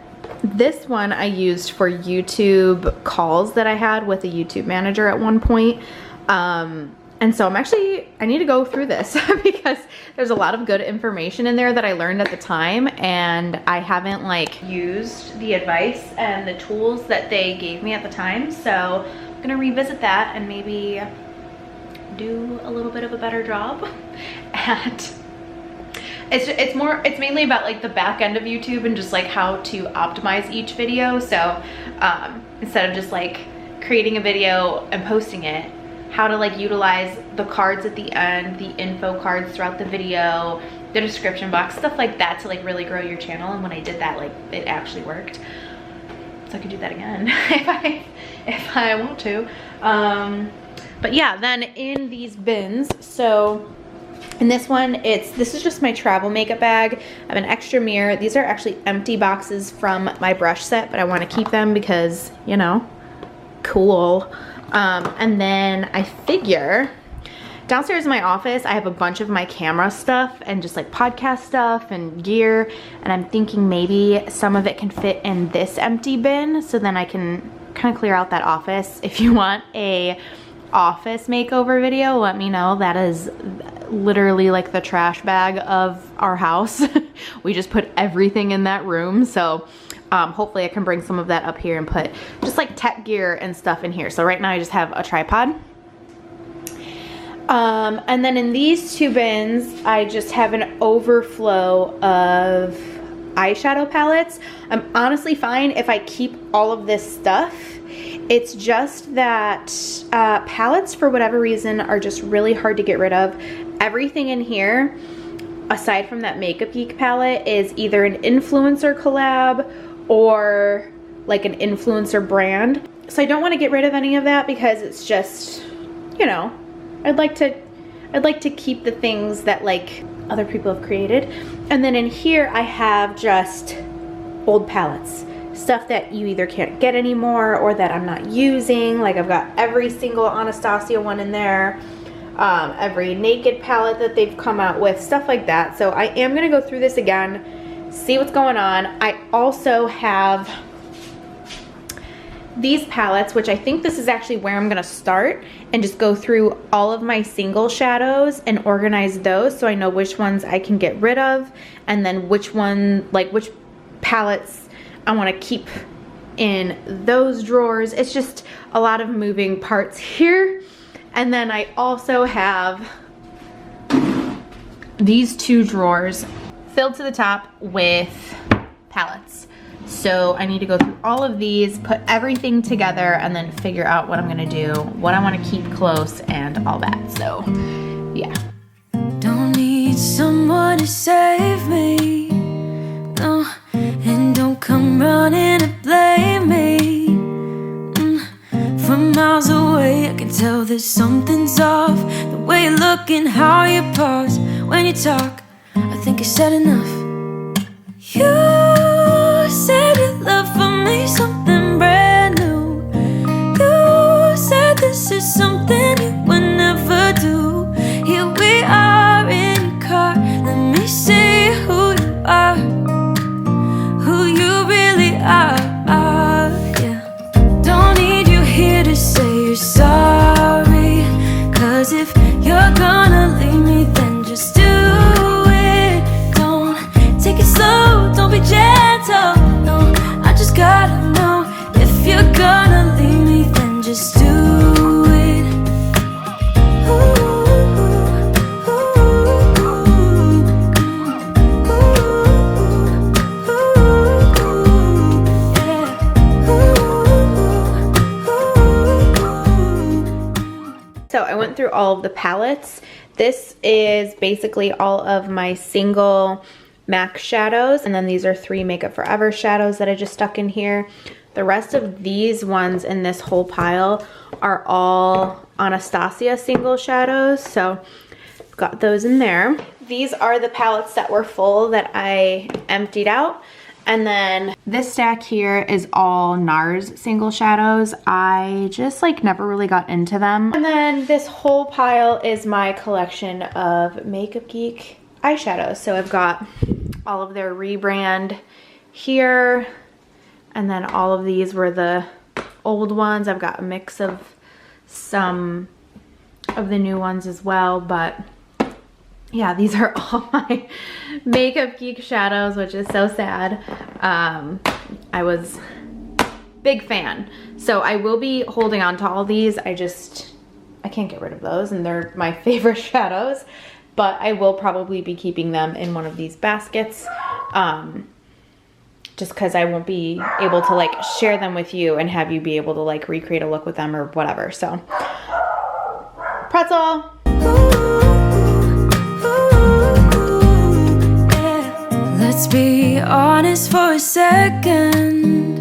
This one I used for YouTube calls that I had with a YouTube manager at one point. And so I need to go through this because there's a lot of good information in there that I learned at the time, and I haven't like used the advice and the tools that they gave me at the time. So I'm gonna revisit that and maybe do a little bit of a better job at it's mainly about like the back end of YouTube and just like how to optimize each video. So instead of just like creating a video and posting it, how to like utilize the cards at the end, the info cards throughout the video, the description box, stuff like that to like really grow your channel. And when I did that, like it actually worked. So I could do that again if I want to. But yeah, then in these bins, so in this one, this is just my travel makeup bag. I have an extra mirror. These are actually empty boxes from my brush set, but I want to keep them because, you know, cool. And then I figure downstairs in my office, I have a bunch of my camera stuff and just like podcast stuff and gear. And I'm thinking maybe some of it can fit in this empty bin. So then I can kind of clear out that office. If you want a office makeover video, let me know. That is literally like the trash bag of our house. We just put everything in that room. So hopefully I can bring some of that up here and put just like tech gear and stuff in here. So right now I just have a tripod. And then in these two bins, I just have an overflow of eyeshadow palettes. I'm honestly fine if I keep all of this stuff. It's just that palettes, for whatever reason, are just really hard to get rid of. Everything in here, aside from that Makeup Geek palette, is either an influencer collab or like an influencer brand. So I don't want to get rid of any of that because it's just, you know, I'd like to keep the things that like other people have created. And then in here I have just old palettes, stuff that you either can't get anymore or that I'm not using. Like I've got every single Anastasia one in there, every Naked palette that they've come out with, stuff like that. So I am gonna go through this again, see what's going on. I also have these palettes, which I think this is actually where I'm gonna start and just go through all of my single shadows and organize those so I know which ones I can get rid of and then which one, like which palettes I want to keep in those drawers. It's just a lot of moving parts here. And then I also have these two drawers filled to the top with palettes. So I need to go through all of these, put everything together, and then figure out what I'm gonna do, what I wanna keep close, and all that. So, yeah. Don't need someone to save me, no, and don't come running to blame me. From miles away, I can tell that something's off. The way you look and how you pause when you talk, I think you said enough. You said your love for me something brand new. You said this is something you would never do. Here we are in your car. Let me see who you are, who you really are. Yeah. Don't need you here to say you're sorry, 'cause if you're gonna leave me, then just do it. Don't take it slow, don't be gentle. No, I just gotta know if you're gonna leave me, then just do it. Ooh, ooh, yeah. So I went through all of the palettes. This is basically all of my single MAC shadows, and then these are 3 Makeup Forever shadows that I just stuck in here. The rest of these ones in this whole pile are all Anastasia single shadows, so I've got those in there. These are the palettes that were full that I emptied out, and then this stack here is all Nars single shadows. I just like never really got into them. And then this whole pile is my collection of Makeup Geek eyeshadows. So I've got all of their rebrand here, And then all of these were the old ones. I've got a mix of some of the new ones as well, but yeah, these are all my Makeup Geek shadows, which is so sad. I was big fan. So I will be holding on to all these. I can't get rid of those, and they're my favorite shadows, but I will probably be keeping them in one of these baskets. Just because I won't be able to like share them with you and have you be able to like recreate a look with them or whatever. So, pretzel. Let's be honest for a second.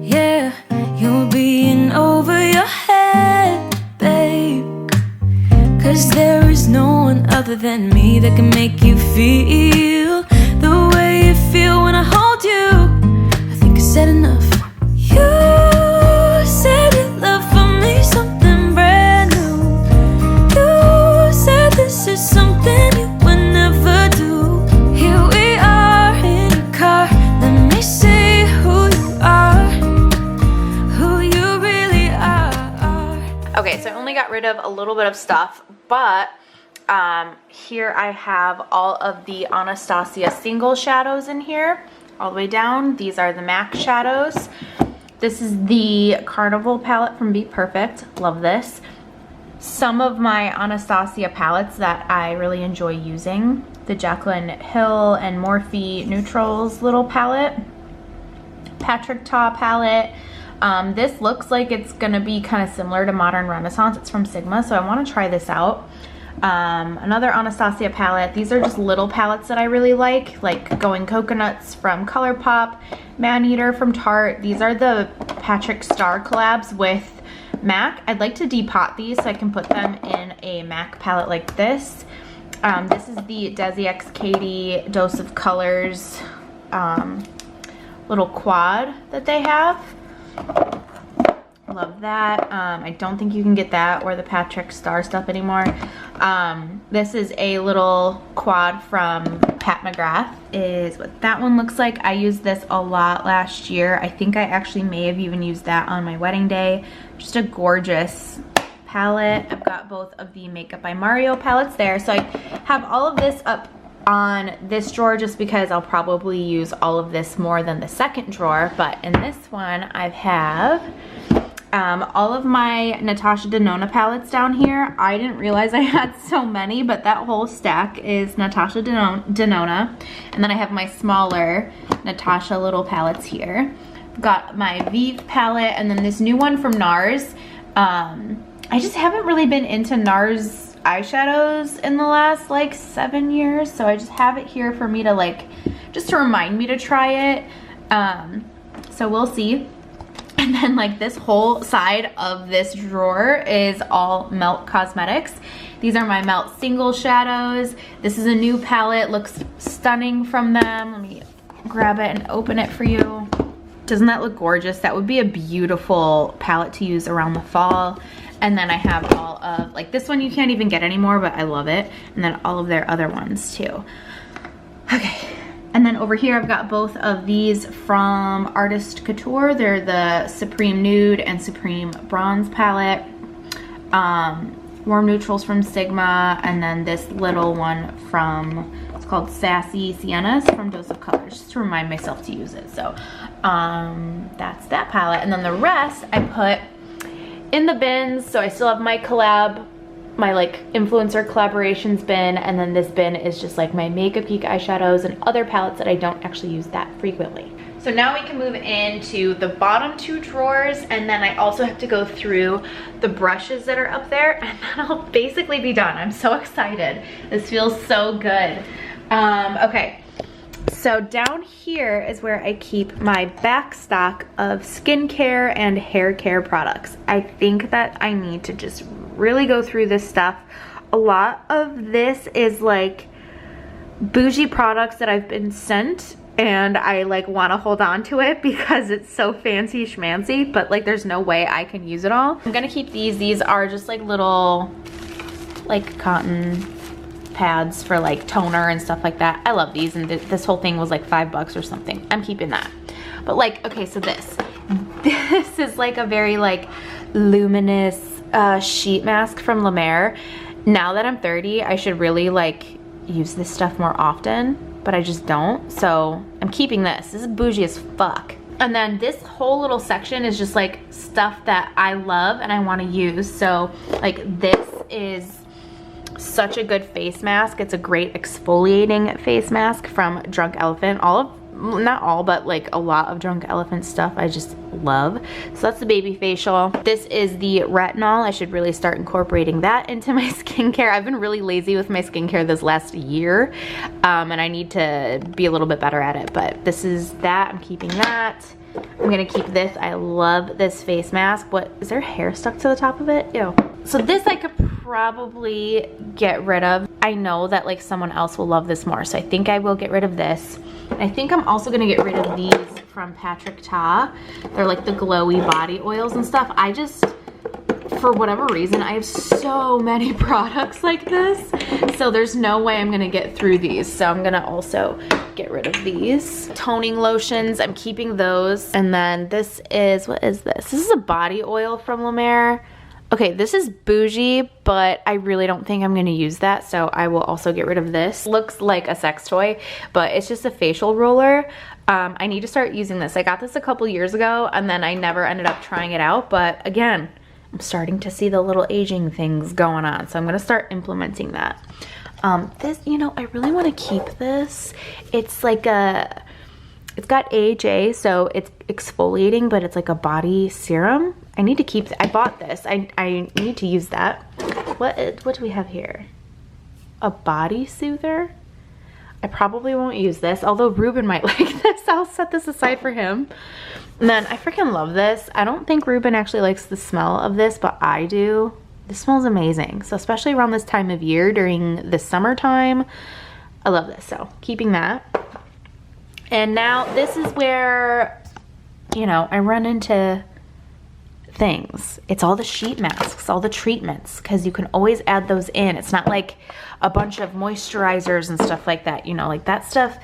Yeah, you're being over your head, babe. 'Cause there is no one other than me that can make you feel the way you feel when I hold you. I think I said enough. You said you love for me something brand new. You said this is something you would never do. Here we are in your car. Let me see who you are, who you really are. Okay, so I only got rid of a little bit of stuff, but here I have all of the Anastasia single shadows in here, all the way down. These are the MAC shadows. This is the Carnival palette from Be Perfect. Love this. Some of my Anastasia palettes that I really enjoy using. The Jaclyn Hill and Morphe Neutrals little palette. Patrick Ta palette. This looks like it's gonna be kind of similar to Modern Renaissance. It's from Sigma, so I want to try this out. Another Anastasia palette. These are just little palettes that I really like Going Coconuts from ColourPop, Maneater from Tarte. These are the Patrick Star collabs with MAC. I'd like to depot these so I can put them in a MAC palette like this. This is the Desi X Katie Dose of Colors little quad that they have. Love that. I don't think you can get that or the Patrick Star stuff anymore. This is a little quad from Pat McGrath is what that one looks like. I used this a lot last year. I think I actually may have even used that on my wedding day. Just a gorgeous palette. I've got both of the Makeup by Mario palettes there. So I have all of this up on this drawer just because I'll probably use all of this more than the second drawer. But in this one, I have all of my Natasha Denona palettes down here. I didn't realize I had so many, but that whole stack is Natasha Denona. And then I have my smaller Natasha little palettes here. I've got my Vive palette and then this new one from Nars. I just haven't really been into Nars eyeshadows in the last like 7 years, so I just have it here for me to like, just to remind me to try it. So we'll see. And then like this whole side of this drawer is all Melt Cosmetics. These are my Melt single shadows. This is a new palette, looks stunning from them. Let me grab it and open it for you. Doesn't that look gorgeous? That would be a beautiful palette to use around the fall. And then I have all of, like this one you can't even get anymore, but I love it. And then all of their other ones too. Okay. And then over here, I've got both of these from Artist Couture. They're the Supreme Nude and Supreme Bronze palette. Warm Neutrals from Sigma. And then this little one from, it's called Sassy Siennas from Dose of Colors, just to remind myself to use it. So that's that palette. And then the rest I put in the bins. So I still have my collab, my like influencer collaborations bin, and then this bin is just like my Makeup Geek eyeshadows and other palettes that I don't actually use that frequently. So now we can move into the bottom two drawers, and then I also have to go through the brushes that are up there, and then I'll basically be done. I'm so excited. This feels so good. Okay. So down here is where I keep my back stock of skincare and hair care products. I think that I need to just really go through this stuff. A lot of this is like bougie products that I've been sent and I like want to hold on to it because it's so fancy schmancy, but like there's no way I can use it all. I'm gonna keep these. These are just like little like cotton pads for like toner and stuff like that. I love these, and this whole thing was like $5 or something. I'm keeping that. But like, okay, so this is like a very like luminous sheet mask from La Mer. Now that I'm 30, I should really like use this stuff more often, but I just don't. So I'm keeping this. This is bougie as fuck. And then this whole little section is just like stuff that I love and I want to use. So like this is such a good face mask. It's a great exfoliating face mask from Drunk Elephant. Not all, but like a lot of Drunk Elephant stuff I just love. So that's the baby facial. This is the retinol. I should really start incorporating that into my skincare. I've been really lazy with my skincare this last year, and I need to be a little bit better at it, but this is that. I'm keeping that. I'm gonna keep this. I love this face mask. What, is there hair stuck to the top of it? Ew. So this I could probably get rid of. I know that like someone else will love this more, so I think I will get rid of this. I think I'm also gonna get rid of these from Patrick Ta. They're like the glowy body oils and stuff. I just, for whatever reason, I have so many products like this, so there's no way I'm gonna get through these. So I'm gonna also get rid of these. Toning lotions, I'm keeping those. And then this is, what is this? This is a body oil from La Mer. Okay, this is bougie, but I really don't think I'm gonna use that, so I will also get rid of this. Looks like a sex toy, but it's just a facial roller. I need to start using this. I got this a couple years ago, and then I never ended up trying it out, but again, I'm starting to see the little aging things going on, so I'm gonna start implementing that. This, you know, I really wanna keep this. It's like a, it's got AHA, so it's exfoliating, but it's like a body serum. I need to keep, I bought this. I need to use that. What do we have here? A body soother? I probably won't use this, although Ruben might like this. I'll set this aside for him. And then I freaking love this. I don't think Ruben actually likes the smell of this, but I do. This smells amazing. So especially around this time of year during the summertime, I love this. So keeping that. And now this is where, you know, I run into things. It's all the sheet masks, all the treatments, because you can always add those in. It's not like a bunch of moisturizers and stuff like that, you know, like that stuff,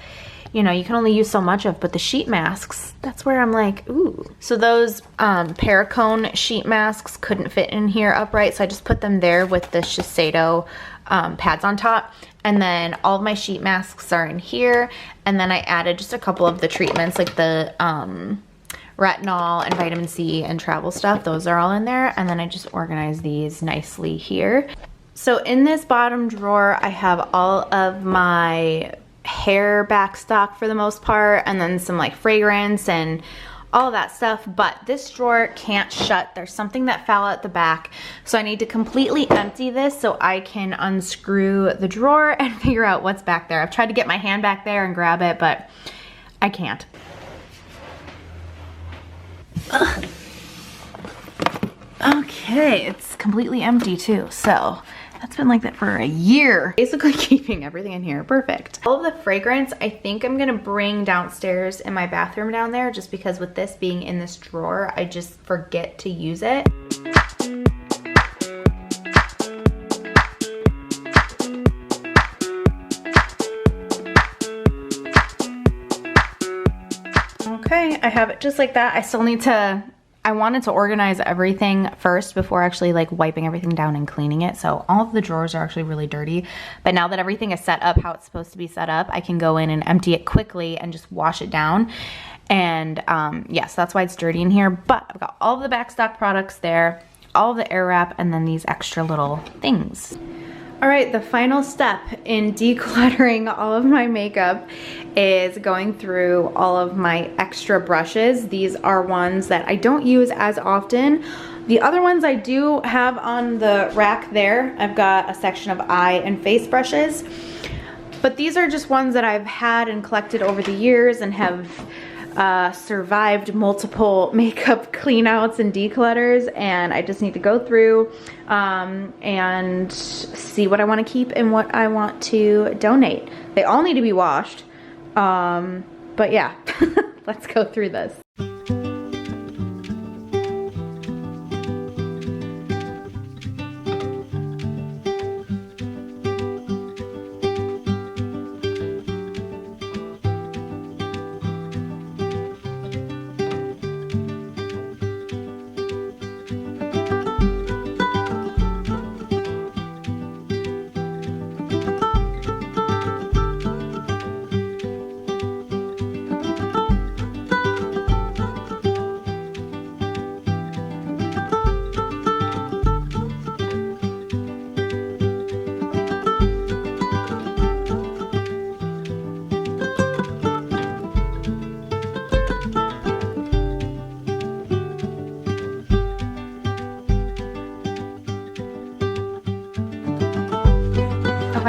you know, you can only use so much of, but the sheet masks, that's where I'm like, ooh. So those Paracone sheet masks couldn't fit in here upright, so I just put them there with the Shiseido pads on top. And then all of my sheet masks are in here. And then I added just a couple of the treatments, like the retinol and vitamin C and travel stuff. Those are all in there. And then I just organize these nicely here. So in this bottom drawer, I have all of my hair backstock for the most part, and then some like fragrance and all that stuff. But this drawer can't shut. There's something that fell out the back. So I need to completely empty this so I can unscrew the drawer and figure out what's back there. I've tried to get my hand back there and grab it, but I can't. Ugh. Okay, it's completely empty too, so that's been like that for a year. Basically keeping everything in here, perfect. All of the fragrance, I think I'm gonna bring downstairs in my bathroom down there, just because with this being in this drawer, I just forget to use it. Okay, I have it just like that. I still need to, I wanted to organize everything first before actually like wiping everything down and cleaning it. So all of the drawers are actually really dirty. But now that everything is set up how it's supposed to be set up, I can go in and empty it quickly and just wash it down. And yes, that's why it's dirty in here. But I've got all of the backstock products there, all of the air wrap, and then these extra little things. All right, the final step in decluttering all of my makeup is going through all of my extra brushes. These are ones that I don't use as often. The other ones I do have on the rack there. I've got a section of eye and face brushes, but these are just ones that I've had and collected over the years and have survived multiple makeup clean outs and declutters, and I just need to go through and see what I want to keep and what I want to donate. They all need to be washed, but yeah, let's go through this.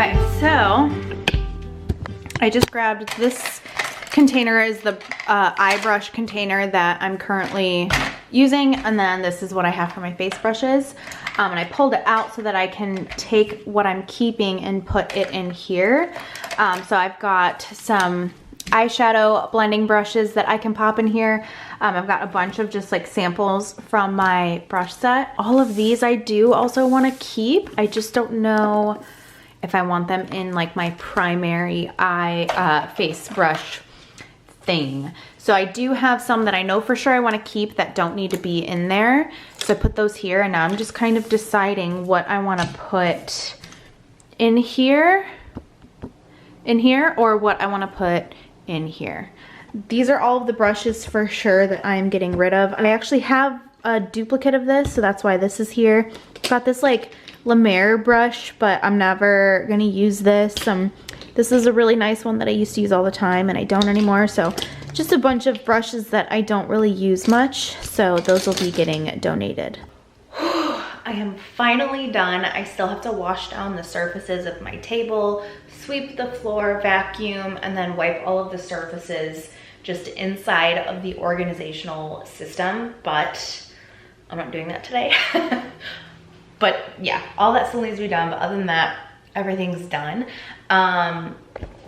Okay, so I just grabbed this container is the eye brush container that I'm currently using, and then this is what I have for my face brushes. And I pulled it out so that I can take what I'm keeping and put it in here. So I've got some eyeshadow blending brushes that I can pop in here. I've got a bunch of just like samples from my brush set. All of these I do also want to keep. I just don't know if I want them in like my primary eye face brush thing. So I do have some that I know for sure I want to keep that don't need to be in there. So I put those here, and now I'm just kind of deciding what I want to put in here, or what I want to put in here. These are all of the brushes for sure that I'm getting rid of. I actually have a duplicate of this, so that's why this is here. Got this like La Mer brush, but I'm never gonna use this. This is a really nice one that I used to use all the time and I don't anymore. So just a bunch of brushes that I don't really use much. So those will be getting donated. I am finally done. I still have to wash down the surfaces of my table, sweep the floor, vacuum, and then wipe all of the surfaces just inside of the organizational system, but I'm not doing that today. But yeah, all that still needs to be done, but other than that, everything's done.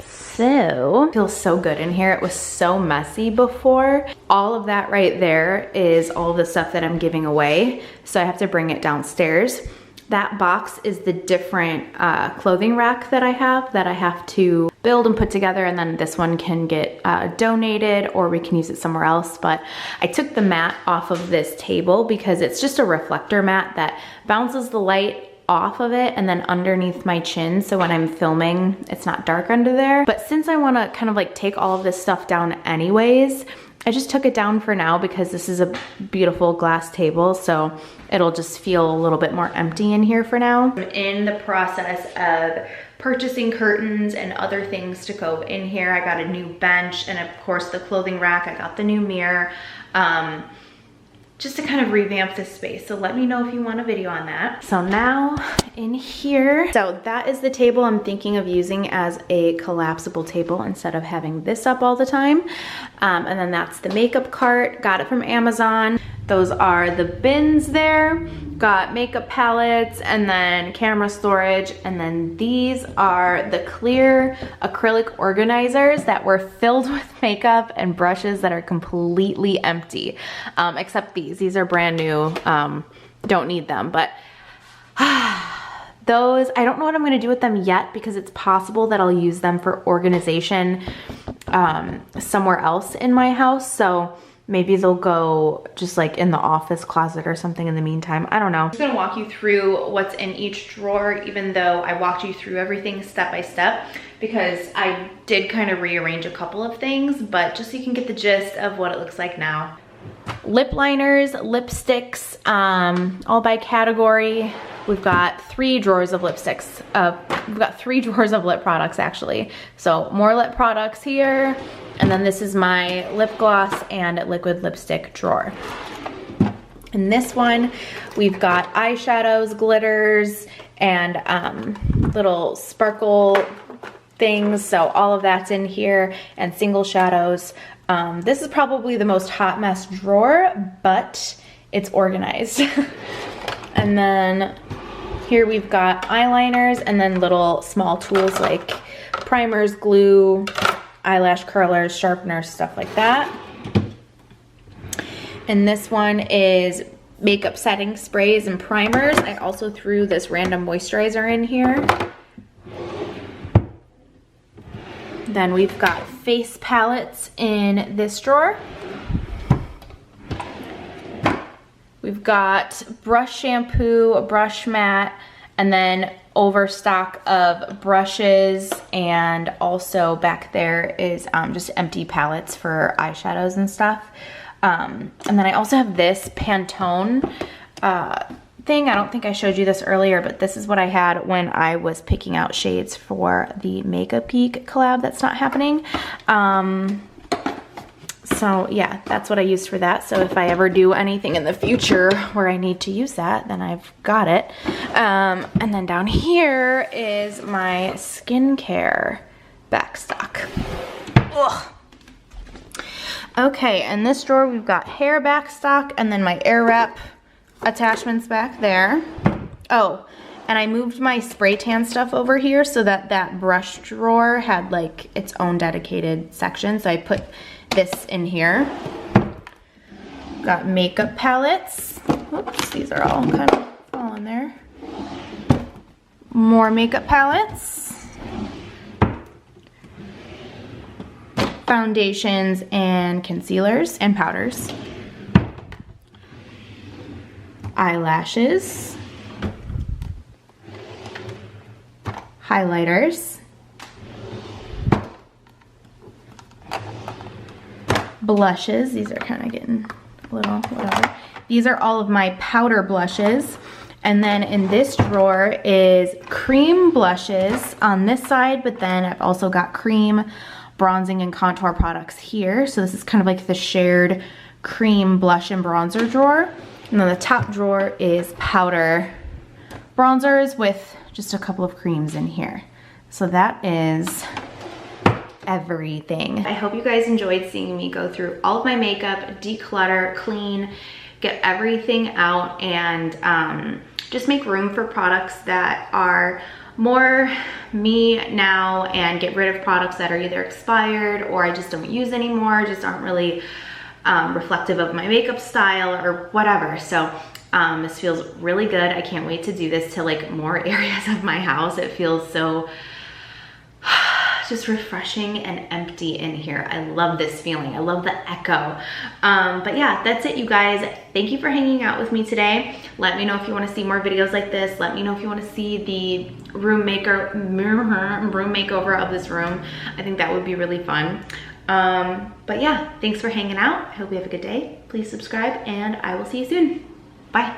So it feels so good in here. It was so messy before. All of that right there is all the stuff that I'm giving away, so I have to bring it downstairs. That box is the different clothing rack that I have to build and put together, and then this one can get donated or we can use it somewhere else. But I took the mat off of this table because it's just a reflector mat that bounces the light off of it and then underneath my chin, so when I'm filming it's not dark under there. But since I want to kind of like take all of this stuff down anyways, I just took it down for now because this is a beautiful glass table, so it'll just feel a little bit more empty in here for now. I'm in the process of purchasing curtains and other things to go in here. I got a new bench and of course the clothing rack. I got the new mirror, just to kind of revamp this space. So let me know if you want a video on that. So now in here, so that is the table I'm thinking of using as a collapsible table instead of having this up all the time. And then that's the makeup cart, got it from Amazon. Those are the bins there. Got makeup palettes and then camera storage. And then these are the clear acrylic organizers that were filled with makeup and brushes that are completely empty. Except these are brand new, don't need them, but those, I don't know what I'm gonna do with them yet because it's possible that I'll use them for organization somewhere else in my house. So maybe they'll go just like in the office closet or something in the meantime. I don't know. I'm just gonna walk you through what's in each drawer, even though I walked you through everything step by step, because I did kind of rearrange a couple of things, but just so you can get the gist of what it looks like now. Lip liners, lipsticks, all by category. We've got 3 drawers of lipsticks. We've got 3 drawers of lip products actually. So more lip products here. And then this is my lip gloss and liquid lipstick drawer. In this one, we've got eyeshadows, glitters, and little sparkle things. So all of that's in here, and single shadows. This is probably the most hot mess drawer, but it's organized. And then here we've got eyeliners and then little small tools like primers, glue, eyelash curlers, sharpeners, stuff like that. And this one is makeup setting sprays and primers. I also threw this random moisturizer in here. Then we've got face palettes in this drawer. We've got brush shampoo, brush mat, and then overstock of brushes, and also back there is just empty palettes for eyeshadows and stuff. And then I also have this Pantone thing. I don't think I showed you this earlier, but this is what I had when I was picking out shades for the Makeup Geek collab that's not happening. So yeah, that's what I used for that. So if I ever do anything in the future where I need to use that, then I've got it. And then down here is my skincare backstock. Ugh. Okay, in this drawer we've got hair backstock and then my air wrap attachments back there. Oh, and I moved my spray tan stuff over here so that that brush drawer had like its own dedicated section. So I put this in here. Got makeup palettes. Oops, these are all kind of falling there. More makeup palettes. Foundations and concealers and powders. Eyelashes. Highlighters. Blushes. These are kind of getting a little whatever. These are all of my powder blushes. And then in this drawer is cream blushes on this side, but then I've also got cream bronzing and contour products here. So this is kind of like the shared cream blush and bronzer drawer. And then the top drawer is powder bronzers with just a couple of creams in here. So that is everything. I hope you guys enjoyed seeing me go through all of my makeup, declutter, clean, get everything out, and just make room for products that are more me now and get rid of products that are either expired or I just don't use anymore, just aren't really reflective of my makeup style or whatever. So this feels really good. I can't wait to do this to like more areas of my house. It feels so just refreshing and empty in here. I love this feeling. I love the echo. But yeah, that's it, you guys. Thank you for hanging out with me today. Let me know if you want to see more videos like this. Let me know if you want to see the room makeover of this room. I think that would be really fun. But yeah, thanks for hanging out. I hope you have a good day. Please subscribe and I will see you soon. Bye.